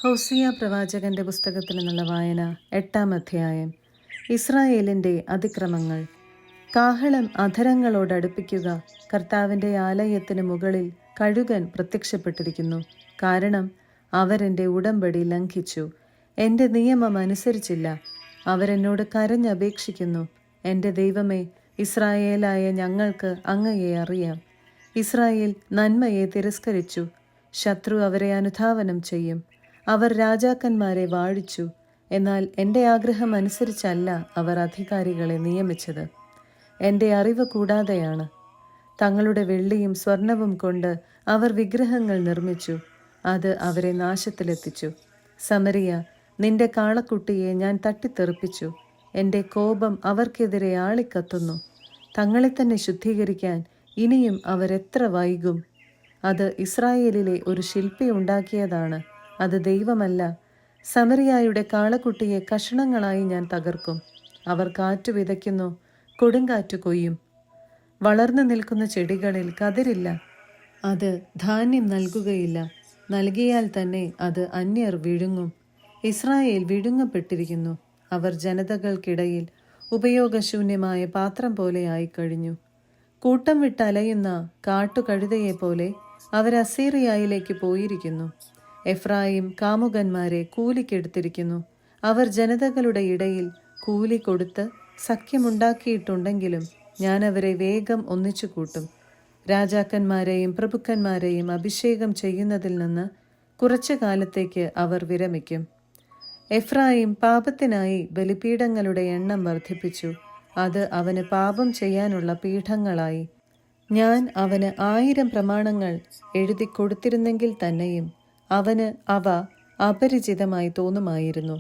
ഹോസിയ പ്രവാചകന്റെ പുസ്തകത്തിൽ നിന്നുള്ള വായന 8-ാം അധ്യായം. ഇസ്രായേലിന്റെ അതിക്രമങ്ങൾ. കാഹളം അധരങ്ങളോടടുപ്പിക്കുക. കർത്താവിന്റെ ആലയത്തിന് മുകളിൽ കഴുകൻ പ്രത്യക്ഷപ്പെട്ടിരിക്കുന്നു. കാരണം അവരെൻ്റെ ഉടമ്പടി ലംഘിച്ചു, എൻ്റെ നിയമം അനുസരിച്ചില്ല. അവരെന്നോട് കരഞ്ഞപേക്ഷിക്കുന്നു. എൻ്റെ ദൈവമേ, ഇസ്രായേലായ ഞങ്ങൾക്ക് അങ്ങയെ അറിയാം. ഇസ്രായേൽ നന്മയെ തിരസ്കരിച്ചു. ശത്രു അവരെ അനുധാവനം ചെയ്യും. അവർ രാജാക്കന്മാരെ വാഴിച്ചു. എന്നാൽ എൻ്റെ ആഗ്രഹം അനുസരിച്ചല്ല അവർ അധികാരികളെ നിയമിച്ചത്. എൻ്റെ അറിവ് കൂടാതെയാണ്. തങ്ങളുടെ വെള്ളിയും സ്വർണവും കൊണ്ട് അവർ വിഗ്രഹങ്ങൾ നിർമ്മിച്ചു. അത് അവരെ നാശത്തിലെത്തിച്ചു. സമരിയ, നിന്റെ കാളക്കുട്ടിയെ ഞാൻ തട്ടിത്തെറിപ്പിച്ചു. എൻ്റെ കോപം അവർക്കെതിരെ ആളിക്കത്തുന്നു. തങ്ങളെ തന്നെ ശുദ്ധീകരിക്കാൻ ഇനിയും അവരെത്ര വൈകും? അത് ഇസ്രായേലിലെ ഒരു ശില്പി ഉണ്ടാക്കിയതാണ്, അത് ദൈവമല്ല. സമരിയായുടെ കാളക്കുട്ടിയെ കഷണങ്ങളായി ഞാൻ തകർക്കും. അവർ കാറ്റു വിതയ്ക്കുന്നു, കൊടുങ്കാറ്റ് കൊയ്യും. വളർന്നു നിൽക്കുന്ന ചെടികളിൽ കതിരില്ല. അത് ധാന്യം നൽകുകയില്ല. നൽകിയാൽ തന്നെ അത് അന്യർ വിഴുങ്ങും. ഇസ്രായേൽ വിഴുങ്ങപ്പെട്ടിരിക്കുന്നു. അവർ ജനതകൾക്കിടയിൽ ഉപയോഗശൂന്യമായ പാത്രം പോലെ ആയിക്കഴിഞ്ഞു. കൂട്ടം വിട്ടലയുന്ന കാട്ടുകഴുതയെപ്പോലെ അവർ അസീറിയയിലേക്ക് പോയിരിക്കുന്നു. എഫ്രായിം കാമുകന്മാരെ കൂലിക്കെടുത്തിരിക്കുന്നു. അവർ ജനതകളുടെ ഇടയിൽ കൂലി കൊടുത്ത് സഖ്യമുണ്ടാക്കിയിട്ടുണ്ടെങ്കിലും ഞാൻ അവരെ വേഗം ഒന്നിച്ചു കൂട്ടും. രാജാക്കന്മാരെയും പ്രഭുക്കന്മാരെയും അഭിഷേകം ചെയ്യുന്നതിൽ നിന്ന് കുറച്ചു കാലത്തേക്ക് അവർ വിരമിക്കും. എഫ്രായിം പാപത്തിനായി ബലിപീഠങ്ങളുടെ എണ്ണം വർദ്ധിപ്പിച്ചു. അത് അവന് പാപം ചെയ്യാനുള്ള പീഠങ്ങളായി. ഞാൻ അവന് 1000 പ്രമാണങ്ങൾ എഴുതി കൊടുത്തിരുന്നെങ്കിൽ തന്നെയും അവന് അവ അപരിചിതമായി തോന്നുമായിരുന്നു.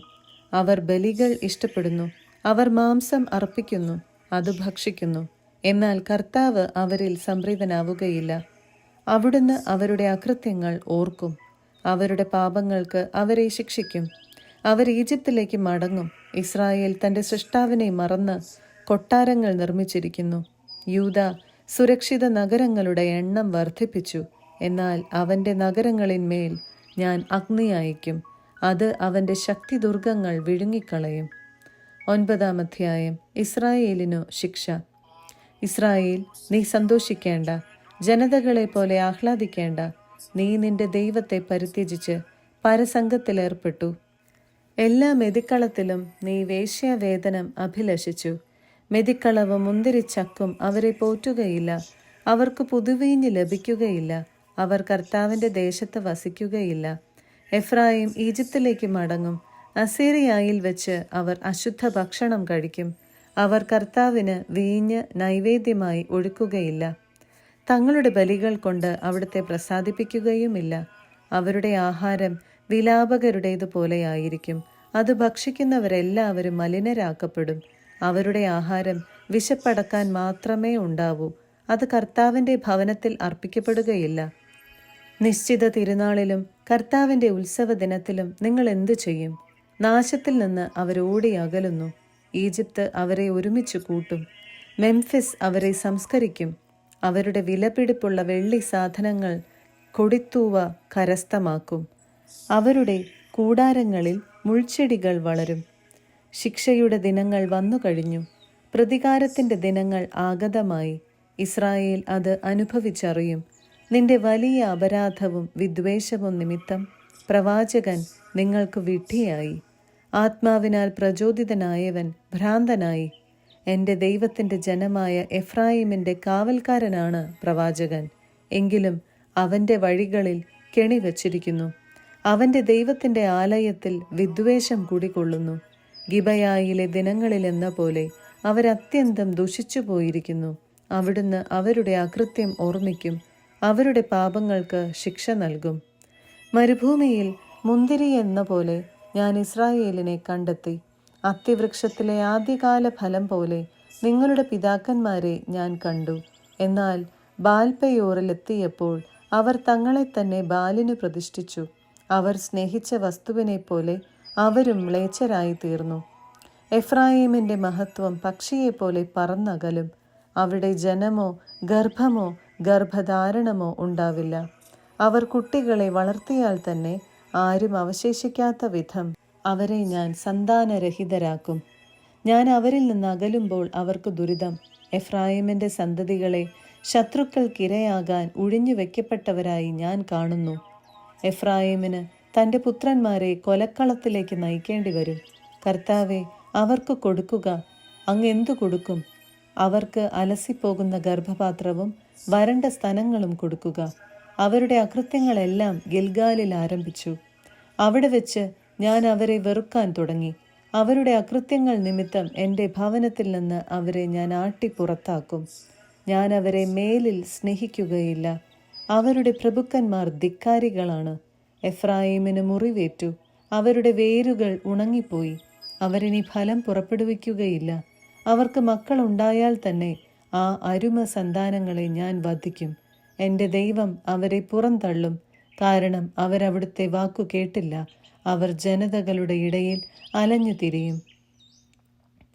അവർ ബലികൾ ഇഷ്ടപ്പെടുന്നു. അവർ മാംസം അർപ്പിക്കുന്നു, അത് ഭക്ഷിക്കുന്നു. എന്നാൽ കർത്താവ് അവരിൽ സംപ്രീതനാവുകയില്ല. അവിടുന്ന് അവരുടെ അകൃത്യങ്ങൾ ഓർക്കും. അവരുടെ പാപങ്ങൾക്ക് അവരെ ശിക്ഷിക്കും. അവർ ഈജിപ്തിലേക്ക് മടങ്ങും. ഇസ്രായേൽ തൻ്റെ സൃഷ്ടാവിനെ മറന്ന് കൊട്ടാരങ്ങൾ നിർമ്മിച്ചിരിക്കുന്നു. യൂദ സുരക്ഷിത നഗരങ്ങളുടെ എണ്ണം വർദ്ധിപ്പിച്ചു. എന്നാൽ അവൻ്റെ നഗരങ്ങളിന്മേൽ ഞാൻ അഗ്നി അയക്കും. അത് അവൻ്റെ ശക്തിദുർഗങ്ങൾ വിഴുങ്ങിക്കളയും. 9-ാം അധ്യായം. ഇസ്രായേലിനു ശിക്ഷ. ഇസ്രായേൽ, നീ സന്തോഷിക്കേണ്ട, ജനതകളെ പോലെ ആഹ്ലാദിക്കേണ്ട. നീ നിന്റെ ദൈവത്തെ പരിത്യജിച്ച് പരസംഗത്തിലേർപ്പെട്ടു. എല്ലാ മെതിക്കളത്തിലും നീ വേശ്യാവേതനം അഭിലഷിച്ചു. മെതിക്കളവും മുന്തിരിച്ചക്കും അവരെ പോറ്റുകയില്ല. അവർക്ക് പുതുവീഞ്ഞ് ലഭിക്കുകയില്ല. അവർ കർത്താവിൻ്റെ ദേശത്ത് വസിക്കുകയില്ല. എഫ്രായിം ഈജിപ്തിലേക്ക് മടങ്ങും. അസീറിയയിൽ വെച്ച് അവർ അശുദ്ധ ഭക്ഷണം കഴിക്കും. അവർ കർത്താവിന് വീഞ്ഞ് നൈവേദ്യമായി ഒഴുക്കുകയില്ല. തങ്ങളുടെ ബലികൾ കൊണ്ട് അവിടുത്തെ പ്രസാദിപ്പിക്കുകയുമില്ല. അവരുടെ ആഹാരം വിലാപകരുടേതുപോലെയായിരിക്കും. അത് ഭക്ഷിക്കുന്നവരെല്ലാവരും മലിനരാക്കപ്പെടും. അവരുടെ ആഹാരം വിശപ്പടക്കാൻ മാത്രമേ ഉണ്ടാവൂ. അത് കർത്താവിൻ്റെ ഭവനത്തിൽ അർപ്പിക്കപ്പെടുകയില്ല. നിശ്ചിത തിരുനാളിലും കർത്താവിൻ്റെ ഉത്സവ ദിനത്തിലും നിങ്ങൾ എന്തു ചെയ്യും? നാശത്തിൽ നിന്ന് അവരോടി അകലുന്നു. ഈജിപ്ത് അവരെ ഒരുമിച്ച് കൂട്ടും. മെംഫിസ് അവരെ സംസ്കരിക്കും. അവരുടെ വിലപിടിപ്പുള്ള വെള്ളി സാധനങ്ങൾ കൊടിത്തൂവ കരസ്ഥമാക്കും. അവരുടെ കൂടാരങ്ങളിൽ മുൾച്ചെടികൾ വളരും. ശിക്ഷയുടെ ദിനങ്ങൾ വന്നു കഴിഞ്ഞു. പ്രതികാരത്തിൻ്റെ ദിനങ്ങൾ ആഗതമായി. ഇസ്രായേൽ അത് അനുഭവിച്ചറിയും. നിന്റെ വലിയ അപരാധവും വിദ്വേഷവും നിമിത്തം പ്രവാചകൻ നിങ്ങൾക്ക് വിഡ്ഢിയായി. ആത്മാവിനാൽ പ്രചോദിതനായവൻ ഭ്രാന്തനായി. എൻ്റെ ദൈവത്തിൻ്റെ ജനമായ എഫ്രായിമിൻ്റെ കാവൽക്കാരനാണ് പ്രവാചകൻ. എങ്കിലും അവൻ്റെ വഴികളിൽ കെണി വച്ചിരിക്കുന്നു. അവൻ്റെ ദൈവത്തിൻ്റെ ആലയത്തിൽ വിദ്വേഷം കുടികൊള്ളുന്നു. ഗിബയായിലെ ദിനങ്ങളിലെന്ന പോലെ അവരത്യന്തം ദുഷിച്ചു പോയിരിക്കുന്നു. അവിടുന്ന് അവരുടെ അകൃത്യം ഓർമ്മിക്കും. അവരുടെ പാപങ്ങൾക്ക് ശിക്ഷ നൽകും. മരുഭൂമിയിൽ മുന്തിരി എന്ന പോലെ ഞാൻ ഇസ്രായേലിനെ കണ്ടെത്തി. അത്തിവൃക്ഷത്തിലെ ആദ്യകാല ഫലം പോലെ നിങ്ങളുടെ പിതാക്കന്മാരെ ഞാൻ കണ്ടു. എന്നാൽ ബാൽപെയോറിലെത്തിയപ്പോൾ അവർ തങ്ങളെ തന്നെ ബാലിനു പ്രതിഷ്ഠിച്ചു. അവർ സ്നേഹിച്ച വസ്തുവിനെ പോലെ അവരും മ്ലേച്ഛരായി തീർന്നു. എഫ്രായിമിൻ്റെ മഹത്വം പക്ഷിയെപ്പോലെ പറന്നകലും. അവിടെ ജനമോ ഗർഭമോ ഗർഭധാരണമോ ഉണ്ടാവില്ല. അവർ കുട്ടികളെ വളർത്തിയാൽ തന്നെ ആരും അവശേഷിക്കാത്ത വിധം അവരെ ഞാൻ സന്താനരഹിതരാക്കും. ഞാൻ അവരിൽ നിന്ന് അകലുമ്പോൾ അവർക്ക് ദുരിതം. എഫ്രായിമിൻ്റെ സന്തതികളെ ശത്രുക്കൾക്കിരയാകാൻ ഒഴിഞ്ഞു വെക്കപ്പെട്ടവരായി ഞാൻ കാണുന്നു. എഫ്രായിമിന് തൻ്റെ പുത്രന്മാരെ കൊലക്കളത്തിലേക്ക് നയിക്കേണ്ടി വരും. കർത്താവെ, അവർക്ക് കൊടുക്കുക. അങ്ങ് എന്തു കൊടുക്കും? അവർക്ക് അലസിപ്പോകുന്ന ഗർഭപാത്രവും വരണ്ട സ്തനങ്ങളും കൊടുക്കുക. അവരുടെ അകൃത്യങ്ങളെല്ലാം ഗിൽഗാലിൽ ആരംഭിച്ചു. അവിടെ വെച്ച് ഞാൻ അവരെ വെറുക്കാൻ തുടങ്ങി. അവരുടെ അകൃത്യങ്ങൾ നിമിത്തം എൻ്റെ ഭവനത്തിൽ നിന്ന് അവരെ ഞാൻ ആട്ടി പുറത്താക്കും. ഞാൻ അവരെ മേലിൽ സ്നേഹിക്കുകയില്ല. അവരുടെ പ്രഭുക്കന്മാർ ധിക്കാരികളാണ്. എഫ്രായിമിന് മുറിവേറ്റു. അവരുടെ വേരുകൾ ഉണങ്ങിപ്പോയി. അവരിനി ഫലം പുറപ്പെടുവിക്കുകയില്ല. അവർക്ക് മക്കളുണ്ടായാൽ തന്നെ ആ അരുമ സന്താനങ്ങളെ ഞാൻ വധിക്കും. എൻ്റെ ദൈവം അവരെ പുറന്തള്ളും. കാരണം അവരവിടുത്തെ വാക്കു കേട്ടില്ല. അവർ ജനതകളുടെ ഇടയിൽ അലഞ്ഞു തിരിയും.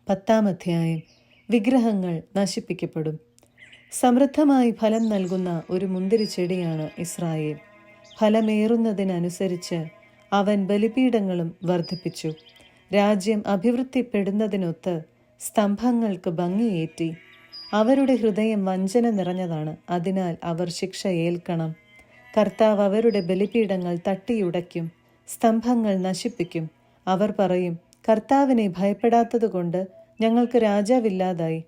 10-ാം അധ്യായം. വിഗ്രഹങ്ങൾ നശിപ്പിക്കപ്പെടും. സമൃദ്ധമായി ഫലം നൽകുന്ന ഒരു മുന്തിരിച്ചെടിയാണ് ഇസ്രായേൽ. ഫലമേറുന്നതിനനുസരിച്ച് അവൻ ബലിപീഠങ്ങളും വർദ്ധിപ്പിച്ചു. രാജ്യം അഭിവൃദ്ധിപ്പെടുന്നതിനൊത്ത് സ്തംഭങ്ങൾക്ക് ഭംഗിയേറ്റി. അവരുടെ ഹൃദയം വഞ്ചന നിറഞ്ഞതാണ്, അതിനാൽ അവർ ശിക്ഷ ഏൽക്കണം. കർത്താവ് അവരുടെ ബലിപീഠങ്ങൾ തട്ടിയുടയ്ക്കും, സ്തംഭങ്ങൾ നശിപ്പിക്കും. അവർ പറയും, കർത്താവിനെ ഭയപ്പെടാത്തതുകൊണ്ട് ഞങ്ങൾക്ക് രാജാവില്ലാതായി.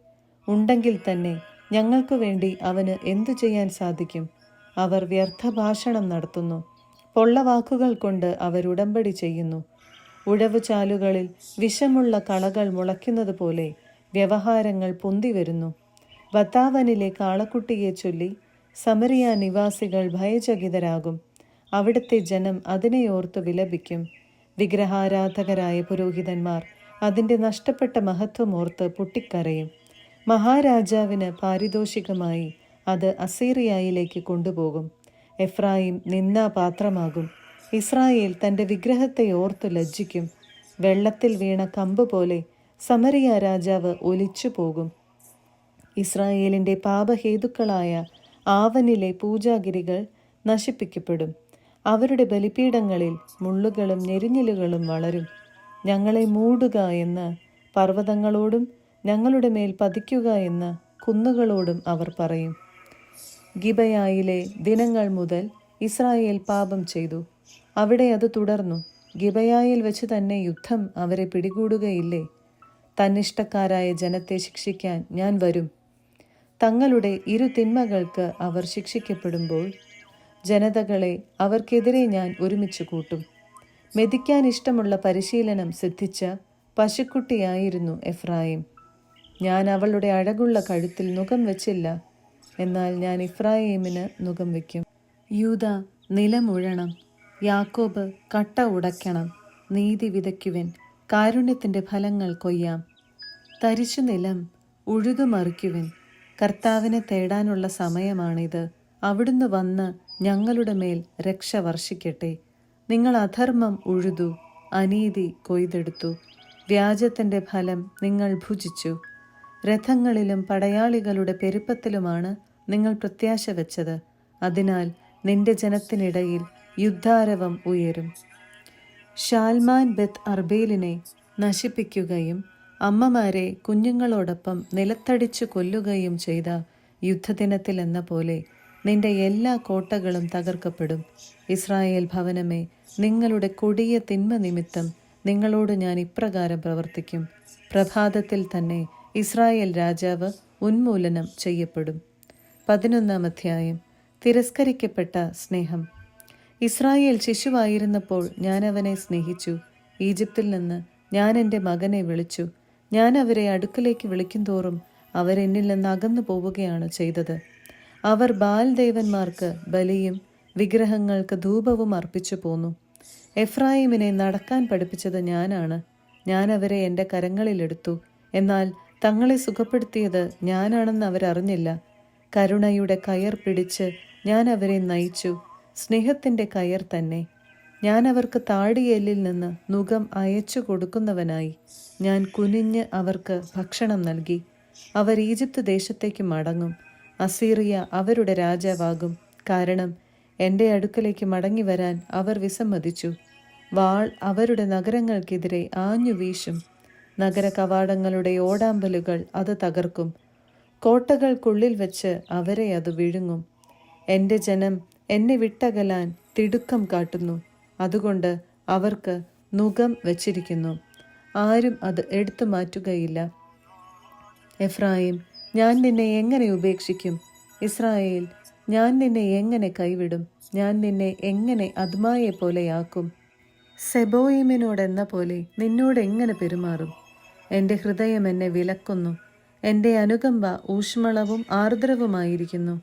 ഉണ്ടെങ്കിൽ തന്നെ ഞങ്ങൾക്ക് വേണ്ടി അവന് എന്തു ചെയ്യാൻ സാധിക്കും? അവർ വ്യർത്ഥഭാഷണം നടത്തുന്നു. പൊള്ളവാക്കുകൾ കൊണ്ട് അവർ ഉടമ്പടി ചെയ്യുന്നു. ഉഴവുചാലുകളിൽ വിഷമുള്ള കളകൾ മുളയ്ക്കുന്നത് പോലെ വ്യവഹാരങ്ങൾ പൊന്തിവരുന്നു. ബത്താവനിലെ കാളക്കുട്ടിയെ ചൊല്ലി സമരിയ നിവാസികൾ ഭയചകിതരാകും. അവിടുത്തെ ജനം അതിനെയോർത്ത് വിലപിക്കും. വിഗ്രഹാരാധകരായ പുരോഹിതന്മാർ അതിൻ്റെ നഷ്ടപ്പെട്ട മഹത്വമോർത്ത് പൊട്ടിക്കരയും. മഹാരാജാവിന് പാരിതോഷികമായി അത് അസീറിയയിലേക്ക് കൊണ്ടുപോകും. എഫ്രായിം നിന്ദാപാത്രമാകും. ഇസ്രായേൽ തൻ്റെ വിഗ്രഹത്തെ ഓർത്തു ലജ്ജിക്കും. വെള്ളത്തിൽ വീണ കമ്പ് പോലെ സമരിയ രാജാവ് ഒലിച്ചു പോകും. ഇസ്രായേലിൻ്റെ പാപഹേതുക്കളായ ആവനിലെ പൂജാഗിരികൾ നശിപ്പിക്കപ്പെടും. അവരുടെ ബലിപീഠങ്ങളിൽ മുള്ളുകളും ഞെരിഞ്ഞിലുകളും വളരും. ഞങ്ങളെ മൂടുക എന്ന് പർവ്വതങ്ങളോടും ഞങ്ങളുടെ മേൽ പതിക്കുക എന്ന് കുന്നുകളോടും അവർ പറയും. ഗിബയായിലെ ദിനങ്ങൾ മുതൽ ഇസ്രായേൽ പാപം ചെയ്തു. അവിടെ അത് തുടർന്നു. ഗിബയായിൽ വെച്ച് തന്നെ യുദ്ധം അവരെ പിടികൂടുകയില്ലേ? തന്നിഷ്ടക്കാരായ ജനത്തെ ശിക്ഷിക്കാൻ ഞാൻ വരും. തങ്ങളുടെ ഇരു തിന്മകൾക്ക് അവർ ശിക്ഷിക്കപ്പെടുമ്പോൾ ജനതകളെ അവർക്കെതിരെ ഞാൻ ഒരുമിച്ച് കൂട്ടും. മെതിക്കാൻ ഇഷ്ടമുള്ള പരിശീലനം സിദ്ധിച്ച പശുക്കുട്ടിയായിരുന്നു എഫ്രായിം. ഞാൻ അവളുടെ അഴകുള്ള കഴുത്തിൽ നുകം വെച്ചില്ല, എന്നാൽ ഞാൻ ഇഫ്രായീമിന് നുകം വയ്ക്കും. യൂദ നിലമുഴണം, യാക്കോബ് കട്ട ഉടയ്ക്കണം. നീതി വിതയ്ക്കുവിൻ, കാരുണ്യത്തിൻ്റെ ഫലങ്ങൾ കൊയ്യാം. തരിശു നിലം ഉഴുതുമറിക്കുവിൻ. കർത്താവിനെ തേടാനുള്ള സമയമാണിത്. അവിടുന്ന് വന്ന് ഞങ്ങളുടെ മേൽ രക്ഷ വർഷിക്കട്ടെ. നിങ്ങൾ അധർമ്മം ഉഴുതു, അനീതി കൊയ്തെടുത്തു. വ്യാജത്തിൻ്റെ ഫലം നിങ്ങൾ ഭുജിച്ചു. രഥങ്ങളിലും പടയാളികളുടെ പെരുപ്പത്തിലുമാണ് നിങ്ങൾ പ്രത്യാശ വെച്ചത്. അതിനാൽ നിന്റെ ജനത്തിനിടയിൽ യുദ്ധാരവം ഉയരും. ഷാൽമാൻ ബെത്ത് അർബേലിനെ നശിപ്പിക്കുകയും അമ്മമാരെ കുഞ്ഞുങ്ങളോടൊപ്പം നിലത്തടിച്ചു കൊല്ലുകയും ചെയ്ത യുദ്ധദിനത്തിൽ എന്ന പോലെ നിന്റെ എല്ലാ കോട്ടകളും തകർക്കപ്പെടും. ഇസ്രായേൽ ഭവനമേ, നിങ്ങളുടെ കൊടിയ തിന്മ നിമിത്തം നിങ്ങളോട് ഞാൻ ഇപ്രകാരം പ്രവർത്തിക്കും. പ്രഭാതത്തിൽ തന്നെ ഇസ്രായേൽ രാജാവ് ഉന്മൂലനം ചെയ്യപ്പെടും. 11-ാം അധ്യായം. തിരസ്കരിക്കപ്പെട്ട സ്നേഹം. ഇസ്രായേൽ ശിശുവായിരുന്നപ്പോൾ ഞാൻ അവനെ സ്നേഹിച്ചു. ഈജിപ്തിൽ നിന്ന് ഞാൻ എൻ്റെ മകനെ വിളിച്ചു. ഞാൻ അവരെ അടുക്കലേക്ക് വിളിക്കുന്തോറും അവരെന്നിൽ നിന്ന് അകന്നു പോവുകയാണ് ചെയ്തത്. അവർ ബാൽ ദേവന്മാർക്ക് ബലിയും വിഗ്രഹങ്ങൾക്ക് ധൂപവും അർപ്പിച്ചു പോന്നു. എഫ്രായിമിനെ നടക്കാൻ പഠിപ്പിച്ചത് ഞാനാണ്. ഞാൻ അവരെ എൻ്റെ കരങ്ങളിലെടുത്തു. എന്നാൽ തങ്ങളെ സുഖപ്പെടുത്തിയത് ഞാനാണെന്ന് അവരറിഞ്ഞില്ല. കരുണയുടെ കയർ പിടിച്ച് ഞാൻ അവരെ നയിച്ചു, സ്നേഹത്തിൻ്റെ കയർ തന്നെ. ഞാൻ അവർക്ക് താടിയെല്ലിൽ നിന്ന് നുകം അയച്ചു കൊടുക്കുന്നവനായി ഞാൻ കുനിഞ്ഞ് അവർക്ക് ഭക്ഷണം നൽകി. അവർ ഈജിപ്ത് ദേശത്തേക്ക് മടങ്ങും. അസീറിയ അവരുടെ രാജാവാകും. കാരണം എൻ്റെ അടുക്കലേക്ക് മടങ്ങി വരാൻ അവർ വിസമ്മതിച്ചു. വാൾ അവരുടെ നഗരങ്ങൾക്കെതിരെ ആഞ്ഞു വീശും. നഗര കവാടങ്ങളുടെ ഓടാമ്പലുകൾ അത് തകർക്കും. കോട്ടകൾക്കുള്ളിൽ വെച്ച് അവരെ അത് വിഴുങ്ങും. എൻ്റെ ജനം എന്നെ വിട്ടകലാൻ തിടുക്കം കാട്ടുന്നു. അതുകൊണ്ട് അവർക്ക് നുകം വച്ചിരിക്കുന്നു. ആരും അത് എടുത്തു മാറ്റുകയില്ല. എഫ്രായിം, ഞാൻ നിന്നെ എങ്ങനെ ഉപേക്ഷിക്കും? ഇസ്രായേൽ, ഞാൻ നിന്നെ എങ്ങനെ കൈവിടും? ഞാൻ നിന്നെ എങ്ങനെ അദ്മായെ പോലെയാക്കും? സെബോയിമിനോടെന്ന പോലെ നിന്നോട് എങ്ങനെ പെരുമാറും? എൻ്റെ ഹൃദയം എന്നെ വിലക്കുന്നു. എൻ്റെ അനുകമ്പ ഊഷ്മളവും ആർദ്രവുമായിരിക്കുന്നു.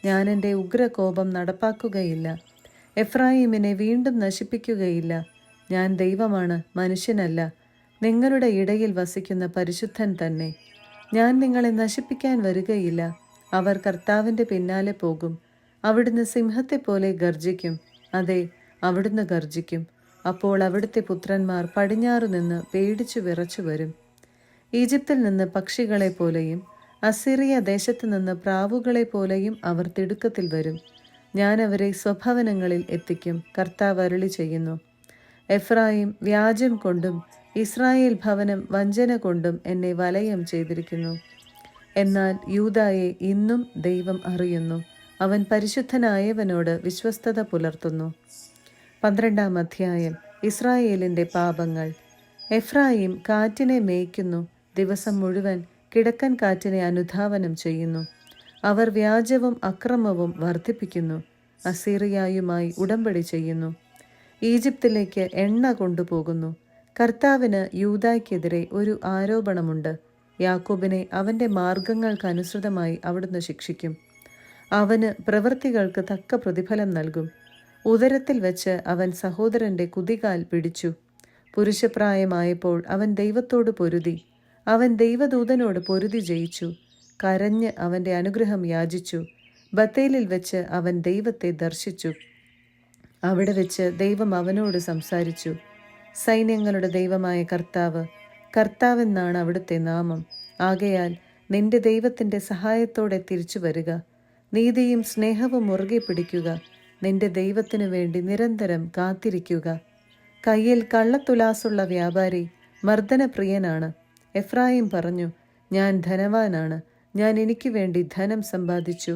ഞാൻ എൻ്റെ ഉഗ്രകോപം നടപ്പാക്കുകയില്ല. എഫ്രായിമിനെ വീണ്ടും നശിപ്പിക്കുകയില്ല. ഞാൻ ദൈവമാണ്, മനുഷ്യനല്ല. നിങ്ങളുടെ ഇടയിൽ വസിക്കുന്ന പരിശുദ്ധൻ തന്നെ. ഞാൻ നിങ്ങളെ നശിപ്പിക്കാൻ വരികയില്ല. അവർ കർത്താവിൻ്റെ പിന്നാലെ പോകും. അവിടുന്ന് സിംഹത്തെപ്പോലെ ഗർജിക്കും. അതെ, അവിടുന്ന് ഗർജിക്കും. അപ്പോൾ അവിടുത്തെ പുത്രന്മാർ പടിഞ്ഞാറു നിന്ന് പേടിച്ചു വിറച്ചു വരും. ഈജിപ്തിൽ നിന്ന് പക്ഷികളെ പോലെയും അസിറിയ ദേശത്തു നിന്ന് പ്രാവുകളെ പോലെയും അവർ തിടുക്കത്തിൽ വരും. ഞാൻ അവരെ സ്വഭവനങ്ങളിൽ എത്തിക്കും. കർത്താവ് അരുളി ചെയ്യുന്നു. എഫ്രായിം വ്യാജം കൊണ്ടും ഇസ്രായേൽ ഭവനം വഞ്ചന കൊണ്ടും എന്നെ വലയം ചെയ്തിരിക്കുന്നു. എന്നാൽ യൂദായെ ഇന്നും ദൈവം അറിയുന്നു. അവൻ പരിശുദ്ധനായവനോട് വിശ്വസ്തത പുലർത്തുന്നു. 12-ാം അധ്യായം. ഇസ്രായേലിൻ്റെ പാപങ്ങൾ. എഫ്രായിം കാറ്റിനെ മേയ്ക്കുന്നു. ദിവസം മുഴുവൻ കിഴക്കൻ കാറ്റിനെ അനുധാവനം ചെയ്യുന്നു. അവർ വ്യാജവും അക്രമവും വർദ്ധിപ്പിക്കുന്നു. അസീറിയായുമായി ഉടമ്പടി ചെയ്യുന്നു. ഈജിപ്തിലേക്ക് എണ്ണ കൊണ്ടുപോകുന്നു. കർത്താവിന് യൂദായ്ക്കെതിരെ ഒരു ആരോപണമുണ്ട്. യാക്കോബിനെ അവൻ്റെ മാർഗങ്ങൾക്കനുസൃതമായി അവിടുന്ന് ശിക്ഷിക്കും. അവന് പ്രവൃത്തികൾക്ക് തക്ക പ്രതിഫലം നൽകും. ഉദരത്തിൽ വെച്ച് അവൻ സഹോദരൻ്റെ കുതികാൽ പിടിച്ചു. പുരുഷപ്രായമായപ്പോൾ അവൻ ദൈവത്തോട് പൊരുതി. അവൻ ദൈവദൂതനോട് പൊരുതി ജയിച്ചു. കരഞ്ഞ് അവൻ്റെ അനുഗ്രഹം യാചിച്ചു. ബത്തേലിൽ വെച്ച് അവൻ ദൈവത്തെ ദർശിച്ചു. അവിടെ വെച്ച് ദൈവം അവനോട് സംസാരിച്ചു. സൈന്യങ്ങളുടെ ദൈവമായ കർത്താവ്, കർത്താവെന്നാണ് അവിടുത്തെ നാമം. ആകയാൽ നിന്റെ ദൈവത്തിൻ്റെ സഹായത്തോടെ തിരിച്ചു വരിക. നീതിയും സ്നേഹവും മുറുകെ പിടിക്കുക. നിന്റെ ദൈവത്തിനു വേണ്ടി നിരന്തരം കാത്തിരിക്കുക. കയ്യിൽ കള്ളത്തുലാസുള്ള വ്യാപാരി മർദ്ദനപ്രിയനാണ്. എഫ്രായിം പറഞ്ഞു, ഞാൻ ധനവാനാണ്, ഞാൻ എനിക്ക് വേണ്ടി ധനം സമ്പാദിച്ചു.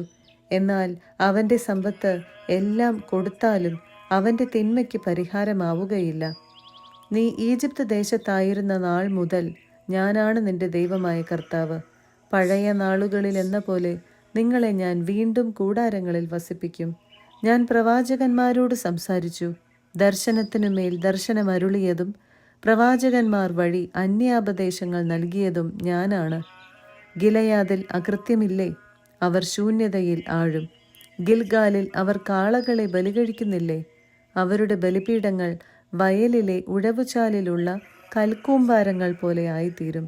എന്നാൽ അവൻ്റെ സമ്പത്ത് എല്ലാം കൊടുത്താലും അവൻ്റെ തിന്മയ്ക്ക് പരിഹാരമാവുകയില്ല. നീ ഈജിപ്ത് ദേശത്തായിരുന്ന നാൾ മുതൽ ഞാനാണ് നിന്റെ ദൈവമായ കർത്താവ്. പഴയ നാളുകളിൽ എന്ന പോലെ നിങ്ങളെ ഞാൻ വീണ്ടും കൂടാരങ്ങളിൽ വസിപ്പിക്കും. ഞാൻ പ്രവാചകന്മാരോട് സംസാരിച്ചു. ദർശനത്തിനുമേൽ ദർശനം അരുളിയതും പ്രവാചകന്മാർ വഴി അന്യാപദേശങ്ങൾ നൽകിയതും ഞാനാണ്. ഗിലയാദിൽ അകൃത്യമില്ലേ? അവർ ശൂന്യതയിൽ ആഴും. ഗിൽഗാലിൽ അവർ കാളകളെ ബലികഴിക്കുന്നില്ലേ? അവരുടെ ബലിപീഠങ്ങൾ വയലിലെ ഉഴവുചാലിലുള്ള കൽക്കൂമ്പാരങ്ങൾ പോലെ ആയിത്തീരും.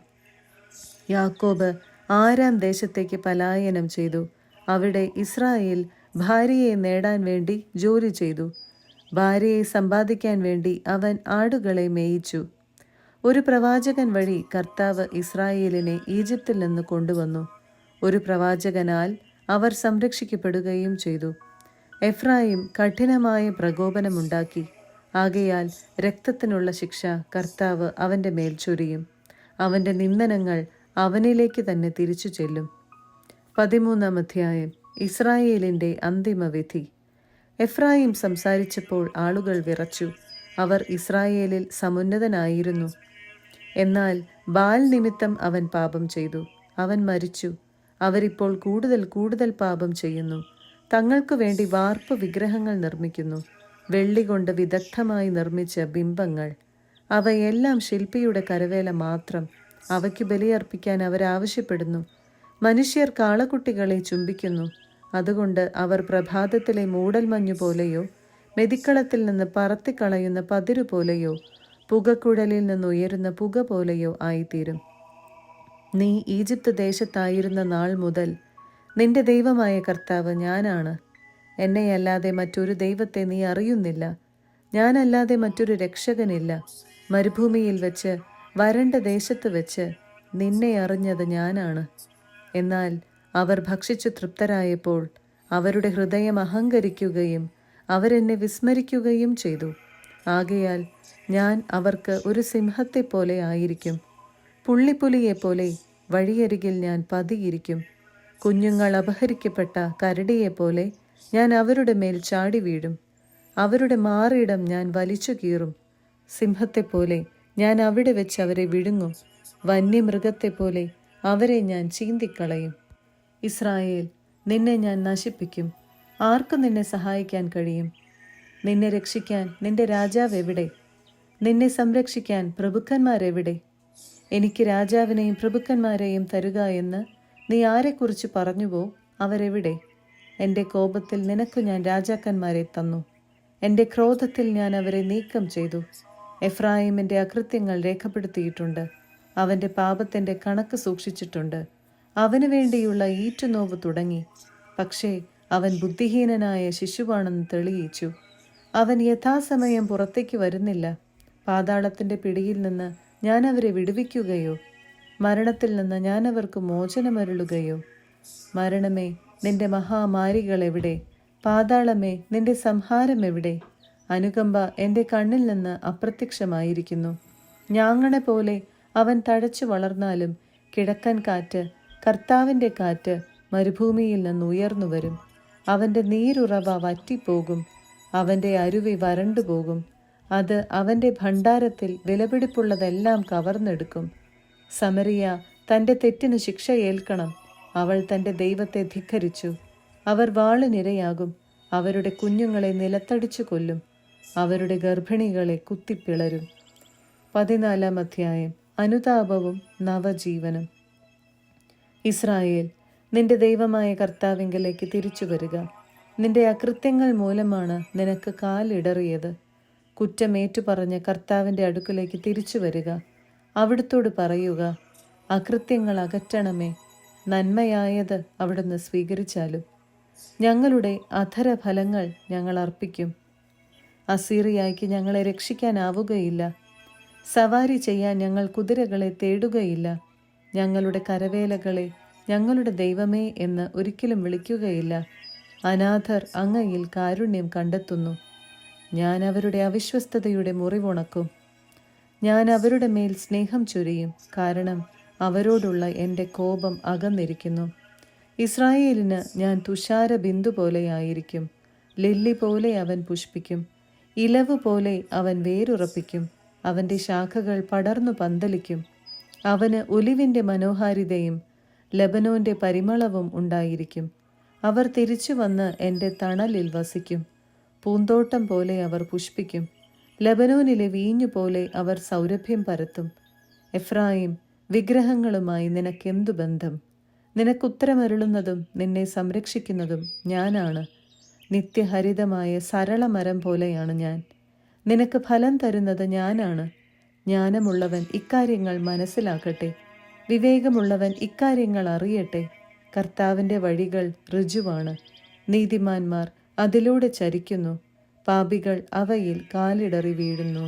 യാക്കോബ് ആരാം ദേശത്തേക്ക് പലായനം ചെയ്തു. അവിടെ ഇസ്രായേൽ ഭാര്യയെ നേടാൻ വേണ്ടി ജോലി ചെയ്തു. ഭാര്യയെ സമ്പാദിക്കാൻ വേണ്ടി അവൻ ആടുകളെ മേയിച്ചു. ഒരു പ്രവാചകൻ വഴി കർത്താവ് ഇസ്രായേലിനെ ഈജിപ്തിൽ നിന്ന് കൊണ്ടുവന്നു. ഒരു പ്രവാചകനാൽ അവർ സംരക്ഷിക്കപ്പെടുകയും ചെയ്തു. എഫ്രായിം കഠിനമായ പ്രകോപനമുണ്ടാക്കി. ആകയാൽ രക്തത്തിനുള്ള ശിക്ഷ കർത്താവ് അവൻ്റെ മേൽ ചൊരിയും. അവൻ്റെ നിന്ദനങ്ങൾ അവനിലേക്ക് തന്നെ തിരിച്ചു ചെല്ലും. 13-ാം അധ്യായം. ഇസ്രായേലിൻ്റെ അന്തിമവിധി. എഫ്രായിം സംസാരിച്ചപ്പോൾ ആളുകൾ വിറച്ചു. അവർ ഇസ്രായേലിൽ സമുന്നതനായിരുന്നു. എന്നാൽ ബാൽ നിമിത്തം അവൻ പാപം ചെയ്തു. അവൻ മരിച്ചു. അവരിപ്പോൾ കൂടുതൽ പാപം ചെയ്യുന്നു. തങ്ങൾക്കു വേണ്ടി വാർപ്പ് വിഗ്രഹങ്ങൾ നിർമ്മിക്കുന്നു. വെള്ളി കൊണ്ട് വിദഗ്ധമായി നിർമ്മിച്ച ബിംബങ്ങൾ. അവയെല്ലാം ശില്പിയുടെ കരവേല മാത്രം. അവയ്ക്ക് ബലിയർപ്പിക്കാൻ അവരാവശ്യപ്പെടുന്നു. മനുഷ്യർ കാളക്കുട്ടികളെ ചുംബിക്കുന്നു. അതുകൊണ്ട് അവർ പ്രഭാതത്തിലെ മൂടൽമഞ്ഞു പോലെയോ മെതിക്കളത്തിൽ നിന്ന് പറത്തിക്കളയുന്ന പതിരു പോലെയോ പുകക്കുഴലിൽ നിന്നുയരുന്ന പുക പോലെയോ ആയിത്തീരും. നീ ഈജിപ്ത് ദേശത്തായിരുന്ന നാൾ മുതൽ നിന്റെ ദൈവമായ കർത്താവ് ഞാനാണ്. എന്നെയല്ലാതെ മറ്റൊരു ദൈവത്തെ നീ അറിയുന്നില്ല. ഞാനല്ലാതെ മറ്റൊരു രക്ഷകനില്ല. മരുഭൂമിയിൽ വെച്ച് വരണ്ട ദേശത്ത് വെച്ച് നിന്നെ അറിഞ്ഞത് ഞാനാണ്. എന്നാൽ അവർ ഭക്ഷിച്ചു തൃപ്തരായപ്പോൾ അവരുടെ ഹൃദയം അഹങ്കരിക്കുകയും അവരെന്നെ വിസ്മരിക്കുകയും ചെയ്തു. ആകയാൽ ഞാൻ അവർക്ക് ഒരു സിംഹത്തെപ്പോലെ ആയിരിക്കും. പുള്ളിപ്പുലിയെപ്പോലെ വഴിയരികിൽ ഞാൻ പതിയിരിക്കും. കുഞ്ഞുങ്ങൾ അപഹരിക്കപ്പെട്ട കരടിയെപ്പോലെ ഞാൻ അവരുടെ മേൽ ചാടി വീഴും. അവരുടെ മാറിയിടം ഞാൻ വലിച്ചു കീറും. സിംഹത്തെപ്പോലെ ഞാൻ അവിടെ വെച്ച് അവരെ വിഴുങ്ങും. വന്യമൃഗത്തെപ്പോലെ അവരെ ഞാൻ ചീന്തിക്കളയും. ഇസ്രായേൽ, നിന്നെ ഞാൻ നശിപ്പിക്കും. ആർക്കു നിന്നെ സഹായിക്കാൻ കഴിയും? നിന്നെ രക്ഷിക്കാൻ നിന്റെ രാജാവ് എവിടെ? നിന്നെ സംരക്ഷിക്കാൻ പ്രഭുക്കന്മാരെവിടെ? എനിക്ക് രാജാവിനെയും പ്രഭുക്കന്മാരെയും തരുക എന്ന് നീ ആരെക്കുറിച്ച് പറഞ്ഞുവോ, അവരെവിടെ? എൻ്റെ കോപത്തിൽ നിനക്ക് ഞാൻ രാജാക്കന്മാരെ തന്നു. എൻ്റെ ക്രോധത്തിൽ ഞാൻ അവരെ നീക്കം ചെയ്തു. എഫ്രായിമിൻ്റെ അകൃത്യങ്ങൾ രേഖപ്പെടുത്തിയിട്ടുണ്ട്. അവൻ്റെ പാപത്തിൻ്റെ കണക്ക് സൂക്ഷിച്ചിട്ടുണ്ട്. അവന് വേണ്ടിയുള്ള ഈറ്റുനോവ് തുടങ്ങി. പക്ഷേ അവൻ ബുദ്ധിഹീനനായ ശിശുവാണെന്ന് തെളിയിച്ചു. അവൻ യഥാസമയം പുറത്തേക്ക് വരുന്നില്ല. പാതാളത്തിൻ്റെ പിടിയിൽ നിന്ന് ഞാൻ അവരെ വിടുവിക്കുകയോ മരണത്തിൽ നിന്ന് ഞാൻ അവർക്ക് മോചനമരുളുകയോ? മരണമേ, നിന്റെ മഹാമാരികൾ എവിടെ? പാതാളമേ, നിന്റെ സംഹാരം എവിടെ? അനുകമ്പ എൻ്റെ കണ്ണിൽ നിന്ന് അപ്രത്യക്ഷമായിരിക്കുന്നു. ഞാങ്ങണ പോലെ അവൻ തഴച്ചു വളർന്നാലും കിഴക്കൻ കാറ്റ്, കർത്താവിൻ്റെ കാറ്റ് മരുഭൂമിയിൽ നിന്ന് ഉയർന്നു വരും. അവൻ്റെ നീരുറവ വറ്റിപ്പോകും. അവൻ്റെ അരുവി വരണ്ടുപോകും. അത് അവൻ്റെ ഭണ്ഡാരത്തിൽ വിലപിടിപ്പുള്ളതെല്ലാം കവർന്നെടുക്കും. സമറിയ തൻ്റെ തെറ്റിന് ശിക്ഷ ഏൽക്കണം. അവൾ തൻ്റെ ദൈവത്തെ ധിക്കരിച്ചു. അവർ വാളിനിരയാകും. അവരുടെ കുഞ്ഞുങ്ങളെ നിലത്തടിച്ചു കൊല്ലും. അവരുടെ ഗർഭിണികളെ കുത്തിപ്പിളരും. 14-ാം അധ്യായം. അനുതാപവും നവജീവനും. ഇസ്രായേൽ, നിന്റെ ദൈവമായ കർത്താവിങ്കലേക്ക് തിരിച്ചു വരിക. നിന്റെ അകൃത്യങ്ങൾ മൂലമാണ് നിനക്ക് കാലിടറിയത്. കുറ്റമേറ്റുപറഞ്ഞ കർത്താവിൻ്റെ അടുക്കലേക്ക് തിരിച്ചു വരിക. അവിടുത്തോട് പറയുക, അകൃത്യങ്ങൾ അകറ്റണമേ, നന്മയായത് അവിടുന്ന് സ്വീകരിച്ചാലും. ഞങ്ങളുടെ അധരഫലങ്ങൾ ഞങ്ങൾ അർപ്പിക്കും. അസീറിയായ്ക്ക് ഞങ്ങളെ രക്ഷിക്കാനാവുകയില്ല. സവാരി ചെയ്യാൻ ഞങ്ങൾ കുതിരകളെ തേടുകയില്ല. ഞങ്ങളുടെ കരവേലകളെ ഞങ്ങളുടെ ദൈവമേ എന്ന് ഒരിക്കലും വിളിക്കുകയില്ല. അനാഥർ അങ്ങയിൽ കാരുണ്യം കണ്ടെത്തുന്നു. ഞാൻ അവരുടെ അവിശ്വസ്തതയുടെ മുറിവുണക്കും. ഞാൻ അവരുടെ മേൽ സ്നേഹം ചൊരിയും, കാരണം അവരോടുള്ള എൻ്റെ കോപം അകന്നിരിക്കുന്നു. ഇസ്രായേലിന് ഞാൻ തുഷാര ബിന്ദു പോലെയായിരിക്കും. ലില്ലി പോലെ അവൻ പുഷ്പിക്കും. ഇലവ് പോലെ അവൻ വേരുറപ്പിക്കും. അവൻ്റെ ശാഖകൾ പടർന്നു പന്തലിക്കും. അവന് ഒലിവിൻ്റെ മനോഹാരിതയും ലബനോന്റെ പരിമളവും ഉണ്ടായിരിക്കും. അവർ തിരിച്ചു വന്ന് എൻ്റെ തണലിൽ വസിക്കും. പൂന്തോട്ടം പോലെ അവർ പുഷ്പിക്കും. ലബനോനിലെ വീഞ്ഞു പോലെ അവർ സൗരഭ്യം പരത്തും. എഫ്രായിം, വിഗ്രഹങ്ങളുമായി നിനക്കെന്തു ബന്ധം? നിനക്കുത്തരമരുളുന്നതും നിന്നെ സംരക്ഷിക്കുന്നതും ഞാനാണ്. നിത്യഹരിതമായ സരളമരം പോലെയാണ് ഞാൻ. നിനക്ക് ഫലം തരുന്നത് ഞാനാണ്. ജ്ഞാനമുള്ളവൻ ഇക്കാര്യങ്ങൾ മനസ്സിലാക്കട്ടെ. വിവേകമുള്ളവൻ ഇക്കാര്യങ്ങൾ അറിയട്ടെ. കർത്താവിൻ്റെ വഴികൾ ഋജുവാണ്. നീതിമാന്മാർ അതിലൂടെ ചരിക്കുന്നു. പാപികൾ അവയിൽ കാലിടറി വീഴുന്നു.